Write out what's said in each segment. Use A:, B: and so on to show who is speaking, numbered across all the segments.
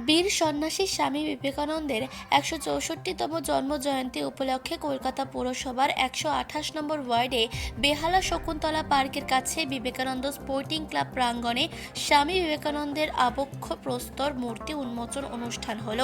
A: বীর সন্ন্যাসী স্বামী বিবেকানন্দের 164তম জন্মজয়ন্তী উপলক্ষে কলকাতা পৌরসভার 128 নম্বর ওয়ার্ডে বেহালা শকুন্তলা পার্কের কাছে বিবেকানন্দ স্পোর্টিং ক্লাব প্রাঙ্গণে স্বামী বিবেকানন্দের আবক্ষ প্রস্তর মূর্তি উন্মোচন অনুষ্ঠান হল।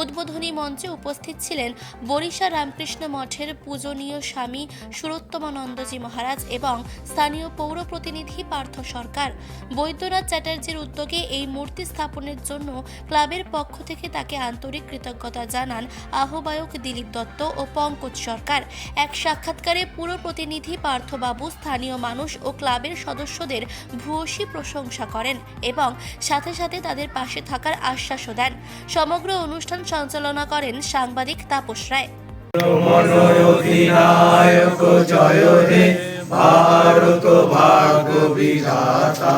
A: উদ্বোধনী মঞ্চে উপস্থিত ছিলেন বরিশা রামকৃষ্ণ মঠের পূজনীয় স্বামী সুরোত্তমানন্দজি মহারাজ এবং স্থানীয় পৌর প্রতিনিধি পার্থ সরকার। বৈদ্যনাথ চ্যাটার্জির উদ্যোগে এই মূর্তি স্থাপনের জন্য ক্লাবের পক্ষ থেকে তাকে আন্তরিক কৃতজ্ঞতা জানান আহ্বায়ক দিলীপ দত্ত ও পঙ্কজ সরকার। এক সাক্ষাৎকারে পুরো প্রতিনিধি পার্থবাবু স্থানীয় মানুষ ও ক্লাবের সদস্যদের ভূয়সী প্রশংসা করেন এবং সাথে সাথে তাদের পাশে থাকার আশ্বাসও দেন। সমগ্র অনুষ্ঠান সঞ্চালনা করেন সাংবাদিক তাপস রায়।
B: भारत भाग्य विधाता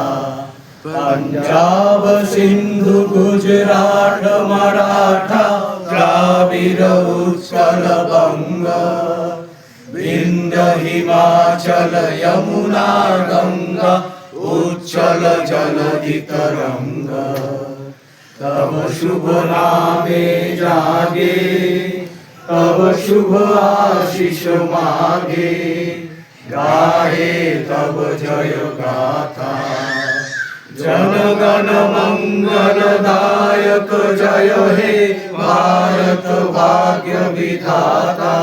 B: पंजाब सिंधु गुजरात मराठा द्राविड़ उत्कल बंग विंध्य हिमाचल यमुना गंगा उच्चल जलधि तरंग तब शुभ नामे जागे तब शुभ आशीष मागे गाहे तब जय गाथा जनगण मंगलदायक जय हे भारत भाग्य विधाता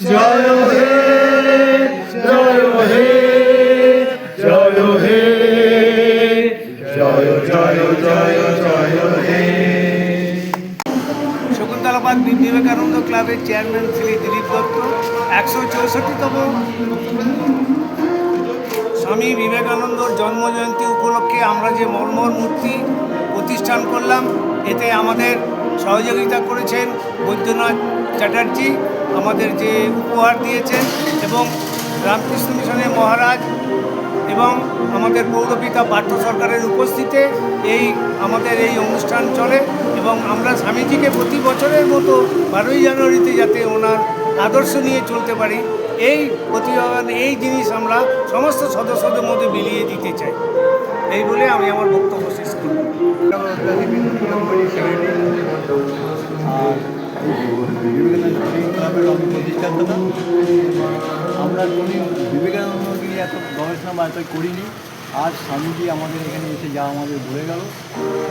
B: जय हे जय हे जय हे जय जय जय जय हे।
C: शकुन्तला पार्क विवेकानंद क्लाबर चेयरमैन श्री दिलीप दत्त 164तम स्वामी विवेकानंदर जन्मजयंती उपलक्षे আমরা যে মর্মর মূর্তি প্রতিষ্ঠান করলাম, এতে আমাদের সহযোগিতা করেছেন বৈদ্যনাথ চ্যাটার্জি, আমাদের যে উপহার দিয়েছেন, এবং রামকৃষ্ণ মিশনের মহারাজ এবং আমাদের পৌরপিতা পার্থ সরকারের উপস্থিতিতে আমাদের এই অনুষ্ঠান চলে। এবং আমরা স্বামীজিকে প্রতি বছরের মতো 12ই জানুয়ারিতে যাতে ওনার আদর্শ নিয়ে চলতে পারি, এই জিনিস আমরা সমস্ত সদস্যদের মধ্যে বিলিয়ে দিতে চাই। এই বলে আমি আমার বক্তব্য শেষ করি।
D: ক্লাবের আমি প্রতিষ্ঠাতা। আমরা কোনোদিন বিবেকানন্দকে নিয়ে এত গবেষণা বা এত করিনি। আজ স্বামীজি আমাদের এখানে এসে যা আমাদের বলে গেল,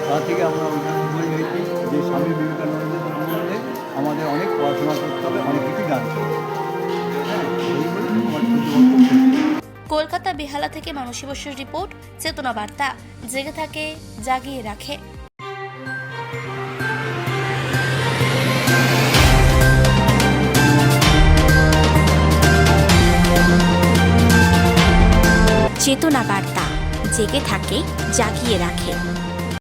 D: তা থেকে আমরা ওইখানে বলে গেছি যে স্বামী বিবেকানন্দের সম্বন্ধে আমাদের অনেক পড়াশোনা করতে হবে, অনেক কিছু জানতে হবে।
A: কলকাতা বেহালা থেকে মানসী বসুর রিপোর্ট, চেতনা বার্তা। জেগে থাকে, জাগিয়ে রাখে। চেতনা বার্তা, জেগে থাকে, জাগিয়ে রাখে।